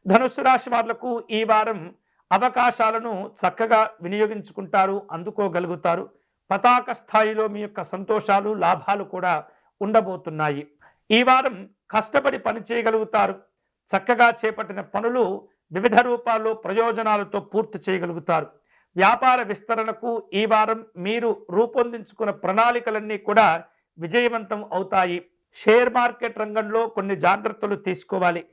ధనుస్సు రాశి వాళ్లకు ఈ వారం అవకాశాలను చక్కగా వినియోగించుకుంటారు, అందుకోగలుగుతారు. పతాక స్థాయిలో మీ యొక్క సంతోషాలు, లాభాలు కూడా ఉండబోతున్నాయి. ఈ వారం కష్టపడి పని చేయగలుగుతారు. చక్కగా చేపట్టిన పనులు వివిధ రూపాల్లో ప్రయోజనాలతో పూర్తి చేయగలుగుతారు. వ్యాపార విస్తరణకు ఈ వారం మీరు రూపొందించుకున్న ప్రణాళికలన్నీ కూడా విజయవంతం అవుతాయి. షేర్ మార్కెట్ రంగంలో కొన్ని జాగ్రత్తలు తీసుకోవాలి.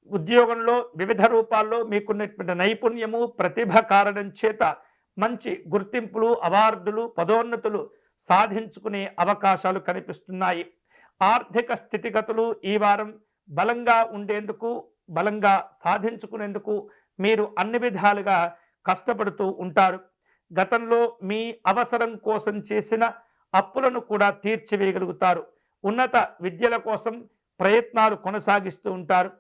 ఉద్యోగంలో వివిధ రూపాల్లో మీకున్నటువంటి నైపుణ్యము, ప్రతిభ కారణం చేత మంచి గుర్తింపులు, అవార్డులు, పదోన్నతులు సాధించుకునే అవకాశాలు కనిపిస్తున్నాయి. ఆర్థిక స్థితిగతులు ఈ వారం బలంగా ఉండేందుకు, బలంగా సాధించుకునేందుకు మీరు అన్ని విధాలుగా కష్టపడుతూ ఉంటారు. గతంలో మీ అవసరం కోసం చేసిన అప్పులను కూడా తీర్చివేయగలుగుతారు. ఉన్నత విద్యల కోసం ప్రయత్నాలు కొనసాగిస్తూ ఉంటారు.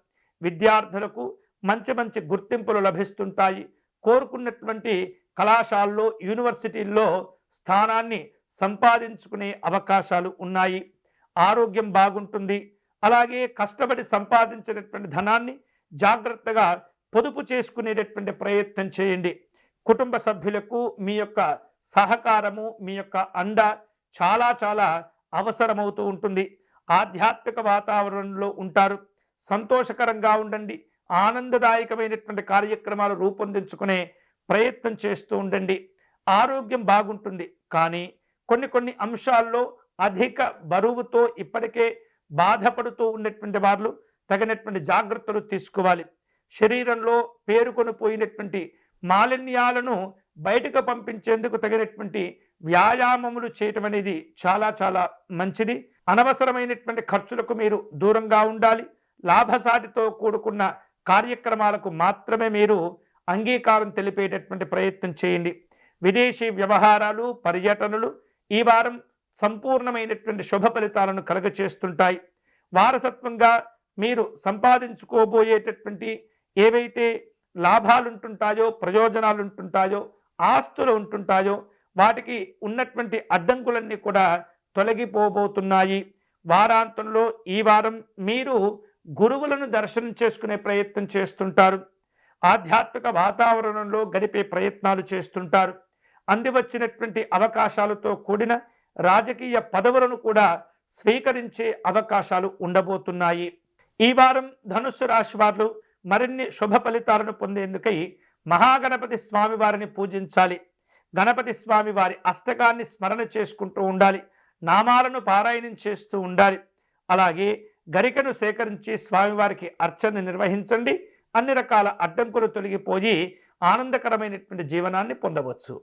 విద్యార్థులకు మంచి మంచి గుర్తింపులు లభిస్తుంటాయి. కోరుకున్నటువంటి కళాశాలలో, యూనివర్సిటీల్లో స్థానాన్ని సంపాదించుకునే అవకాశాలు ఉన్నాయి. ఆరోగ్యం బాగుంటుంది. అలాగే కష్టపడి సంపాదించినటువంటి ధనాన్ని జాగ్రత్తగా పొదుపు చేసుకునేటటువంటి ప్రయత్నం చేయండి. కుటుంబ సభ్యులకు మీ యొక్క సహకారము, మీ యొక్క అండ చాలా చాలా అవసరమవుతూ ఉంటుంది. ఆధ్యాత్మిక వాతావరణంలో ఉంటారు. సంతోషకరంగా ఉండండి. ఆనందదాయకమైనటువంటి కార్యక్రమాలు రూపొందించుకునే ప్రయత్నం చేస్తూ ఉండండి. ఆరోగ్యం బాగుంటుంది. కానీ కొన్ని అంశాల్లో అధిక బరువుతో ఇప్పటికే బాధపడుతూ ఉన్నటువంటి వారు తగినటువంటి జాగ్రత్తలు తీసుకోవాలి. శరీరంలో పేరుకొని పోయినటువంటి మాలిన్యాలను బయటకు పంపించేందుకు తగినటువంటి వ్యాయామములు చేయటం అనేది చాలా చాలా మంచిది. అనవసరమైనటువంటి ఖర్చులకు మీరు దూరంగా ఉండాలి. లాభసాటితో కూడుకున్న కార్యక్రమాలకు మాత్రమే మీరు అంగీకారం తెలిపేటటువంటి ప్రయత్నం చేయండి. విదేశీ వ్యవహారాలు, పర్యటనలు ఈ వారం సంపూర్ణమైనటువంటి శుభ ఫలితాలను కలుగచేస్తుంటాయి. వారసత్వంగా మీరు సంపాదించుకోబోయేటటువంటి ఏవైతే లాభాలు ఉంటుంటాయో, ప్రయోజనాలు ఉంటుంటాయో, ఆస్తులు ఉంటుంటాయో వాటికి ఉన్నటువంటి అడ్డంకులన్నీ కూడా తొలగిపోబోతున్నాయి. వారాంతంలో ఈ వారం మీరు గురువులను దర్శనం చేసుకునే ప్రయత్నం చేస్తుంటారు. ఆధ్యాత్మిక వాతావరణంలో గడిపే ప్రయత్నాలు చేస్తుంటారు. అందివచ్చినటువంటి అవకాశాలతో కూడిన రాజకీయ పదవులను కూడా స్వీకరించే అవకాశాలు ఉండబోతున్నాయి. ఈ వారం ధనుస్సు రాశి వారు మరిన్ని శుభ ఫలితాలను పొందేందుకై మహాగణపతి స్వామి వారిని పూజించాలి. గణపతి స్వామి వారి అష్టకాన్ని స్మరణ చేసుకుంటూ ఉండాలి. నామాలను పారాయణం చేస్తూ ఉండాలి. అలాగే గరికను సేకరించి స్వామివారికి అర్చన నిర్వహించండి. అన్ని రకాల అడ్డంకులు తొలగిపోయి ఆనందకరమైనటువంటి జీవనాన్ని పొందవచ్చు.